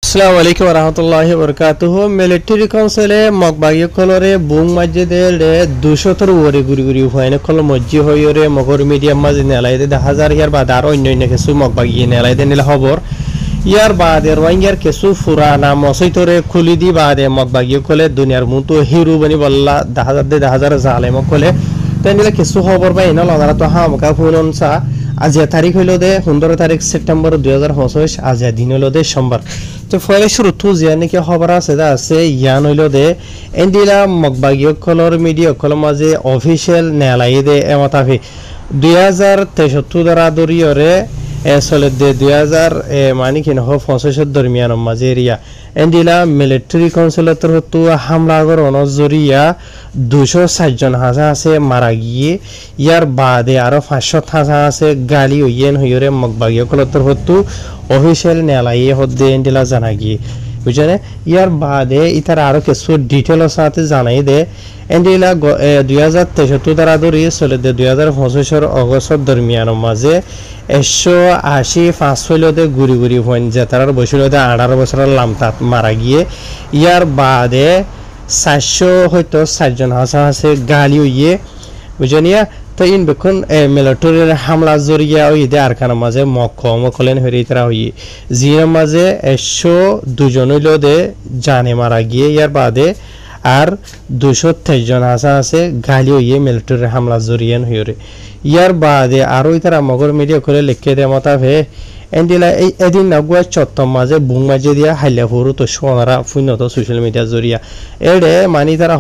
আসসালামু আলাইকুম রহমতুল্লাহি বরকাতুহু মিলিটারি কাউন্সিলে মগবাগি কলরে বুং মসজিদে 200 ওরে গুরি গুরি হয়নে কল মসজিদ হইরে মগর মিডিয়াম মাঝে নেলাইতে 10,000 ইয়ার বাদ আর অন্য কিছু মগবাগি নেলাইতে নিলে খবর ইয়ার বাদে রোহিঙ্গার কিছু ফুরানা মসজিদরে খুলি দি বাদে মগবাগি কলে দুনিয়ার মুতো হিরু বনি বল্লা 10,000 জালেম কলে তাই নিলে কিছু খবর পাই না লগারা তো হামকা ফুলন সা আজ তারিখ হইল দে 15 তারিখ সেপ্টেম্বর 2025 আজ দিন হইল দে সোমবার তো ফলে শুরু তু যে নাকি খবর আছে দা আছে ইয়ান হইল দে এন্ডিলা মগবাগি কলর মিডিয়া কল মাঝে অফিশিয়াল নেলাই দে এমতাফি 2063 দ্বারা দরিয়রে এসলে দে 2000 মানি কিন হ 65 দরমিয়ান মাঝে এরিয়া এন্ডিলা মিলিটারি কাউন্সিলর হতো হামলা কর অনজরিয়া 260 জন হাজা আছে মারা গিয়ে ইয়ার বাদে আরো 500 হাজা আছে গালি হইয়েন হইরে মগবাগি কলতর হতো অফিশিয়াল নেলাই হদে এন্ডিলা জানা গিয়ে বুঝনে ইয়ার বাদে ইতার আরো কিছু ডিটেইল সাথে জানাই দে এন্ডিলা 2063 দ্বারা ধরে চলে দে 2025 এর অগস্ট দরমিয়ান মাঝে 185 হইলতে গুরি গুরি হইন যে তার বছরতে 18 বছরের লামতাত মারা গিয়ে ইয়ার বাদে 400 হয়তো 60 জন আছে গালি হইয়ে বুঝনিয়া তো ইন বেখন মিলিটারির হামলা জরিয়া ওই দে আরখানা মাঝে মক্কম কলেন হইরে তারা হইয়ে জির মাঝে 102 জন হইল দে জানে মারা গিয়ে ইয়ার বাদে আর 223 জন আছে গালি হইয়ে মিলিটারির হামলা জরিয়ান হইরে ইয়ার বাদে আরো তারা মগর মিডিয়া করে লিখে দে মতাফে এন্ডিলা এই এদিন নাগুয়া চত্তম মাঝে বুং মাঝে দিয়া হাইলা ফুরু তো সোনারা ফুইনত সোশ্যাল মিডিয়া জরিয়া এডে মানি তারা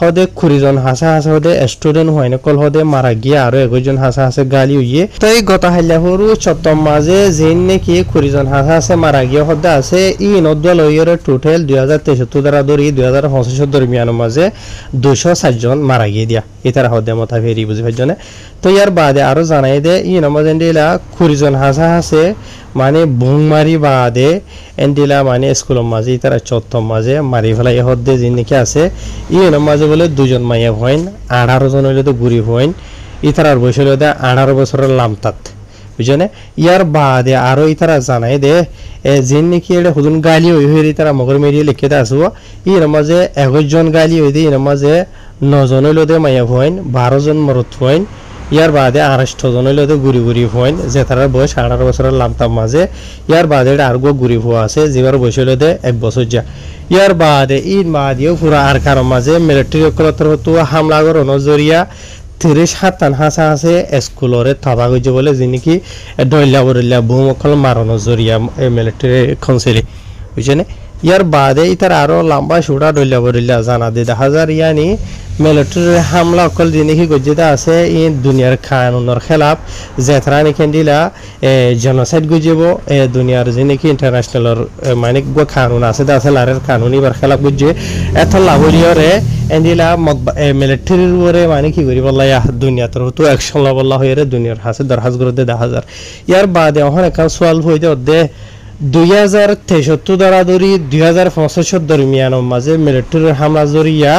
হদে খুরিজন হাসা হদে স্টুডেন্ট হয়নি কল হদে মারা গিয়া আরো একজন হাসা গালি হইয়ে তো এই গত হাইলা ফুরু চত্তম মাঝে যেন নাকি খুরিজন হাসা মারা গিয়া হদে আছে ই নদল হইরে টোটাল 2063 দ্বারা ধরি 2025 দরমিয়ান মাঝে 260 জন মারা গিয়ে দিয়া এটার হদে মতা ফেরি বুঝি ভাইজনে তো ইয়ার বাদে আরো জানাই দে ই নমাজ এন্ডিলা খুরিজন হাসা মানে বুং মারি বাদে এন্ডিলা মানে স্কুল মাঝে তারা চত্তম মাঝে মারি ফেলাই হদে যে নাকি আছে ই মাঝে বলে 2 জন মাইয়া হইন 18 জন হইলে তো গুরি হইন ইতারার বয়স হইলে 18 বছরের লামতাত বুঝনে ইয়ার বাদে আরো ইতারা জানাই দে যে নাকি এটা হুদুন গালি হই তারা মগর মেরিয়ে লিখে দে আসবো ই মাঝে 11 জন গালি হই দে ই মাঝে 9 জন হইলে দে মাইয়া হইন 12 জন মরত হইন ইয়ার বাদে 28 জন হইলে তো গুরি গুরি হইন যে তার বয়স 18 বছরের লামতাম মাঝে ইয়ার বাদে আরগো গুরি হওয়া আছে যেবার বয়স হইলে দে 1 বছর যা ইয়ার বাদে ইন মাদিও পুরা আর কার মাঝে মিলিটারি কলতর হতো হামলা কর নজরিয়া 37 হাসা আছে স্কুলরে থাবা গজে বলে যিনি কি ডইলা বরিলা ভূমকল মারনো জরিয়া মিলিটারি কাউন্সিলে বুঝছেনে ইয়ার বাদে ইতার আরো লম্বা সুড়া ডইলা বরিলা জানা দে 1000 ইয়ানি মিলিটারি হামলা অকল যিনি কি গজেদা আছে এই দুনিয়ার কানুনের খেলাফ জেথরানি কেন্দিলা জেনোসাইড গজেব দুনিয়ার যিনি কি ইন্টারন্যাশনাল মানে গো কানুন আছে দা আছে লারের কানুনি বার খেলাফ গজে এত লাবলিয়রে এন্দিলা মিলিটারির ওরে মানে কি করি বল্লা ইয়া দুনিয়া তোর তো অ্যাকশন লাবল্লা হইরে দুনিয়ার হাসে দরহাজ করে দে 1000 ইয়ার বাদে ওখানে কাল সওয়াল হইতে দে 2063 দ্বারা ধরি 2065 দরমিয়ান মাঝে মিলিটারির হামলা জরিয়া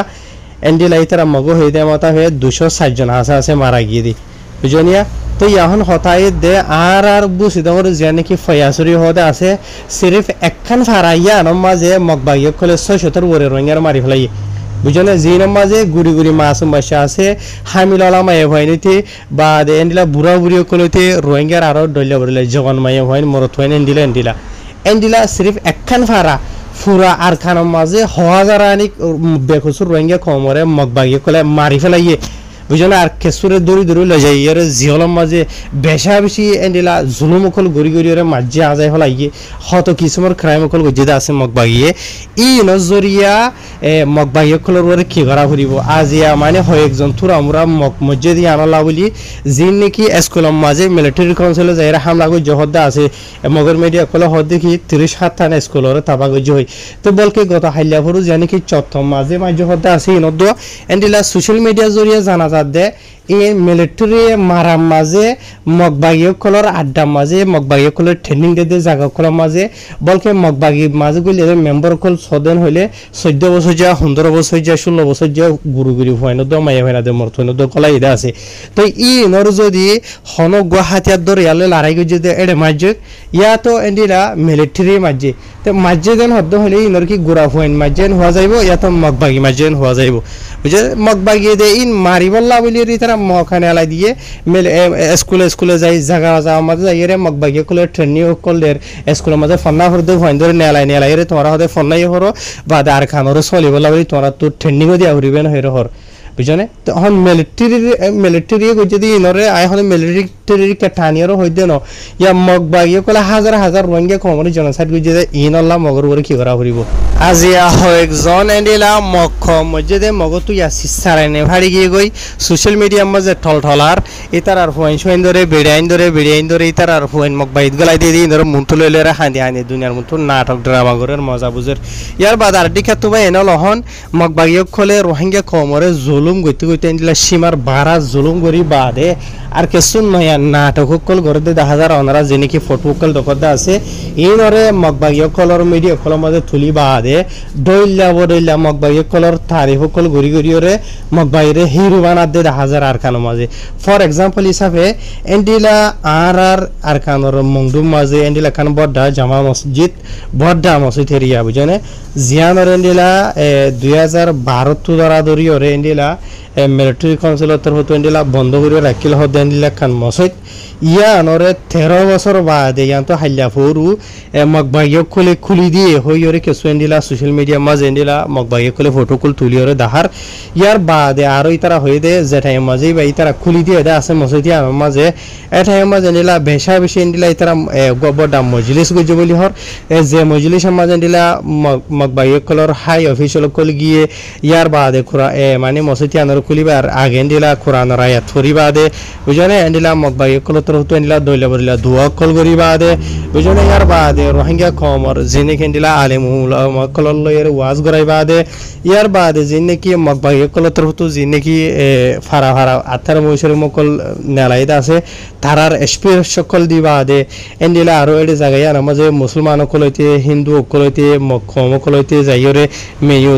এন্ডিলা ইতারা মগো হইতে মাতা হয়ে 260 জন আছে মারা গিয়ে দি বুঝনিয়া তো এখন হতাই দে আর বুঝিতে করে যে নাকি ফয়াসরি হদে আছে সিরিফ একখান ফারাইয়া মাঝে মগবাগি কলে 600 ওরে রোহিঙ্গার মারি ফেলাই বুঝনে জিন মাঝে গুড়ি গুড়ি মাসুম বাসা আছে হামিলালা মায়ে হয়নিতে বা এন্ডিলা বুড়া বুড়ি কলতে রোহিঙ্গার আরো ডইলা বড়লে জওয়ান মায়ে হয়নি মরত হয়নি এন্ডিলা সিরিফ একখান ফারা ফুরা আর খানের মাঝে হাজারানি বেকসুর রোহিঙ্গা কমরে মগবাগি কলে মারি ফেলাইয়ে বুঝলে আর কেসুরে দৌড়ি লই যায় এর জিহলম মাঝে বেশি এন্ডিলা জুলুম অকল গড়ি গড়িয়ে মাঝে আজাই ফেলাইয়ে হত কিসমর ক্রাইম অকল গজিদা আছে মগবাগিয়ে ই নজরিয়া মগবাগি অকলের ওরে কি করা ফুরিব আজিয়া মানে হয় একজন থুরা মুরা মজ্জে দিয়ে আনলা বলি যিন নাকি স্কুলম মাঝে মিলিটারি কাউন্সিলে যাই হামলা গজ হদ্দা আছে মগর মিডিয়া কলে হদ দেখি 37 থানা স্কুলরে তাবা গজ হই তো বলকে গত হাইলা ফুরু জানি কি চত্তম মাঝে হদ্দা আছে ইনদ এন্ডিলা সোশ্যাল মিডিয়া জরিয়া জানা দে এই মিলিটারি মারার মাঝে মগবাগীসকলৰ আড্ডাৰ মাঝে মগবাগীসকলৰ ট্ৰেইনিং দিয়ে জাগাসকলৰ মাঝে বলকে মগবাগী মাঝে গ'লে মেম্বাৰসকল ছজন হলে 14 বছৰ যা 15 বছৰ যা 16 বছৰ যা গুৰু গুৰু হয় নদ মায়া হয় নদ মৰ্থ নদ কলা ইদা আছে তো ই নৰ যদি হন গুৱাহাটীৰ দৰে ইয়ালে লৰাই গৈ যদি এডে মাঝে ইয়াতো এন্ডিলা মিলিটাৰি মাঝে তো মাঝে দেন হদ্দ হলে ইনৰ কি গুৰা হয় মাঝে হওয়া যাইব ইয়াতো মগবাগী মাঝে হওয়া যাইব বুঝে মগবাগী দে ইন মারিবল্লা বলি তারা মখানে আলাই দিয়ে স্কুলে যাই জায়গা যাওয়ার মাঝে যাইরে মগবাগী কলে ট্রেনিং কলের স্কুলের মাঝে ফন্না হরদে হইন ধরে নেলাই রে তোমরা হদে ফন্নাই হরো বা আর খানরে চলিবলা বলি তোমরা তো ট্রেনিংও দিয়া হরিবে না হের হর বুঝনে তো হন মিলিটারি কই যদি ইনরে আই হন মিলিটারি কাটানিয়র হইদে ন ইয়া মগবাগী কলে হাজার হাজার রোহিঙ্গা কমরে জনসাইড কই যদি ইনল্লা মগর করে কি করা হরিব আজিয়া হয়েকজন এন্ডিলা মক্ষ মসজিদে মগতু ইয়া সিসারাইনে ভাড়ি গিয়ে গই সোশ্যাল মিডিয়ার মাঝে ঠলঠলার ইতার আর ফুয়াইন সুয়াইন ধরে বেড়াইন ধরে ইতার আর ফুয়াইন মগবাইদ গলাই দিয়ে দিয়ে ধরে মুন্টু লইলে হাঁদি দুনিয়ার মুন্টু নাটক ড্রামা করার মজা বুঝের ইয়ার বাদ আর দিকে তুবা এনে লহন মগবাগী খলে রোহিঙ্গা কমরে জুলুম গইতে এন্ডিলা সীমার বারা জুলুম করি বাদে আর কিছু নয় নাটক সকল করে দেখা যায় ওনারা যেনেকি ফটোকল দখলদা আছে এইনরে মগবাগী কলর মিডিয়া কলর মাঝে তুলি বাদে দইল্লা মগবাগী কলর তারিখ সকল ঘুরি মগবাগীরে হিরো বানাতে দেখা যায় আর কানো মাঝে ফর এক্সাম্পল হিসাবে এন্ডিলা আর কানোর মংডুম মাঝে এন্ডিলা খান বড্ডা জামা মসজিদ বড্ডা মসজিদ এরিয়া বুঝেনে জিয়ানর এন্ডিলা 2012 তো দরাদরি ওরে এন্ডিলা মিলিটারি কাউন্সিলৰ তৰফত এন্ডিলা বন্ধ কৰি ৰাখিল হদ এন্ডিলা খান মসজিদ ইয়া আনরে 13 বছর বাদে ইয়ান্ত হাল্লা ফোরু মগবাগী খুলি দিয়ে হইরে কিছু এন্ডিলা সোশ্যাল মিডিয়া মাঝে এন্ডিলা মগবাগী ফটো তুলিয়রে দাহার ইয়ার বাদে আরো ইতারা হয়ে দে যেটাই মাঝে বা ইতারা খুলি দিয়ে দে আছে মসজিদ মাঝে এটাই মাঝে এন্ডিলা বেশি এন্ডিলা ইতারা বড় মজলিস গজে বলি হর যে মজলিসের মাঝে এন্ডিলা মগবাগী হাই অফিসিয়াল কল গিয়ে ইয়ার বাদে মানে মসজিদ আনর খুলিবার আগে এন্ডিলা কোরআনের আয়াত ফরিবা দে বুঝনে এন্ডিলা মগবাগী তরফতো এন্ডিলা দইলা বরিলা দুয়া কল করিবা দে বুঝনে ইয়ার বাদে রোহিঙ্গা কমর জিনে কেন্ডিলা আলেমুল কলল লয়ের ওয়াজ করাইবা দে ইয়ার বাদে জিনে কি মগবাগী কল তরফতো জিনে কি ফারা আথার মইসর মকল নেলাইদা আছে তারার এসপি সকল দিবা দে এন্ডিলা আরো এডি জায়গায় আর মাঝে মুসলমান কলইতে হিন্দু কলইতে মকম কলইতে যাইরে মেয়ু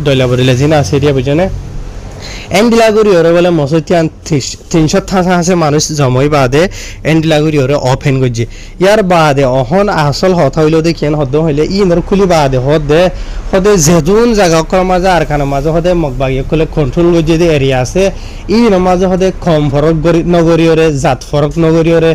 দইলা বরিলা জিনা আছে দিয়া বুঝনে এন্ডিলাগুড়ি ওরে বলে মসজিদ 300 আছে মানুষ জমই বাদে এন্ডিলাগুড়ি ওরে ওপেন করছে ইয়ার বাদে অহন আসল হতা হইল দেখেন হদ হইলে ইনর খুলি বাদে হদে যেদুন জায়গা কর মাঝে আর খানা মাঝে হদে মগবাগী কলে কন্ট্রোল করছে যে এরিয়া আছে ইন মাঝে হদে কম ফরক নগরী ওরে জাত ফরক নগরী ওরে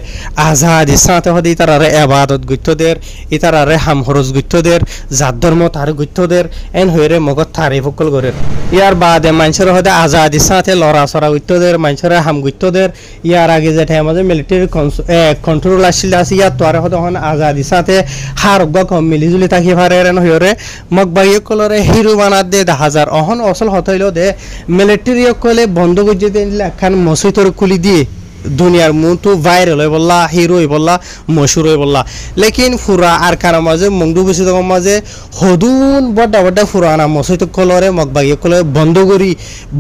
আজাদি সাথে হদে ইতারারে এবাদত গুত্তদের ইতারারে হাম খরচ গুত্তদের জাত ধর্ম তার গুত্তদের এন হইরে মগত তারিফ সকল করে ইয়ার বাদে মানুষের হদে আজাদি সাথে লড়া সরা গুত্তদের মানুষের হাম গুত্তদের ইয়ার আগে যেটা আমাদের মিলিটারি কন্ট্রোল আসছিল আছে ইয়ার তো আর হদে হন আজাদি সাথে হার কম মিলিজুলি থাকি পারে এন হইরে মগবাগী কলরে হিরো বানাত দে 1000 অহন অসল হতইল দে মিলিটারি কলে বন্ধ করে দিন একখান মসজিদর খুলি দিয়ে দুনিয়ার মুতো ভাইরাল হয়ে বললা হিরো হয়ে বললা মশুর হয়ে বললা লেকিন ফুরা আর কারো মাঝে মংডু বসে তখন মাঝে হদুন বড় ফুরানা মসজিদ কলরে মগবাগী কলে বন্ধ করি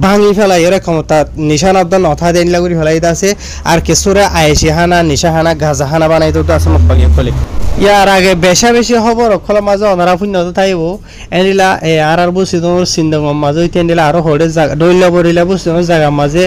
ভাঙি ফেলাই এর ক্ষমতা নিশান আবদান অথা দেনলা করি ফেলাই আছে আর কেসরে আয়েশি হানা নিশা হানা গাজা হানা বানাই তো আছে মগবাগী কলে ইয়ার আগে বেশি খবর অকল মাঝে অনারা পুণ্যত থাইব এনিলা আর বসে তোমার সিন্ধগম মাঝে এনিলা আরো হরে দইলা বরিলা বসে জায়গা মাঝে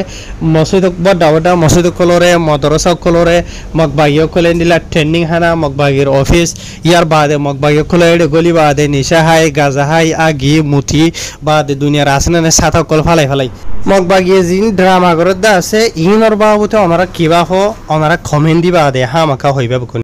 মসজিদ বড় মসজিদ কলরে মদরসা কলরে মগবাগী কলে এনিলা ট্রেনিং হানা মগবাগীর অফিস ইয়ার বাদে মগবাগী কলে গলি বাদে নিশা হাই গাজা হাই আগি মুথি বাদে দুনিয়ার আসনে সাথা কল ফালাই মগবাগী জিন ড্রামা করে আছে ইনর বাবুতে ওনারা কিবা হো ওনারা কমেন্ট দিবা দে হামাকা হইবা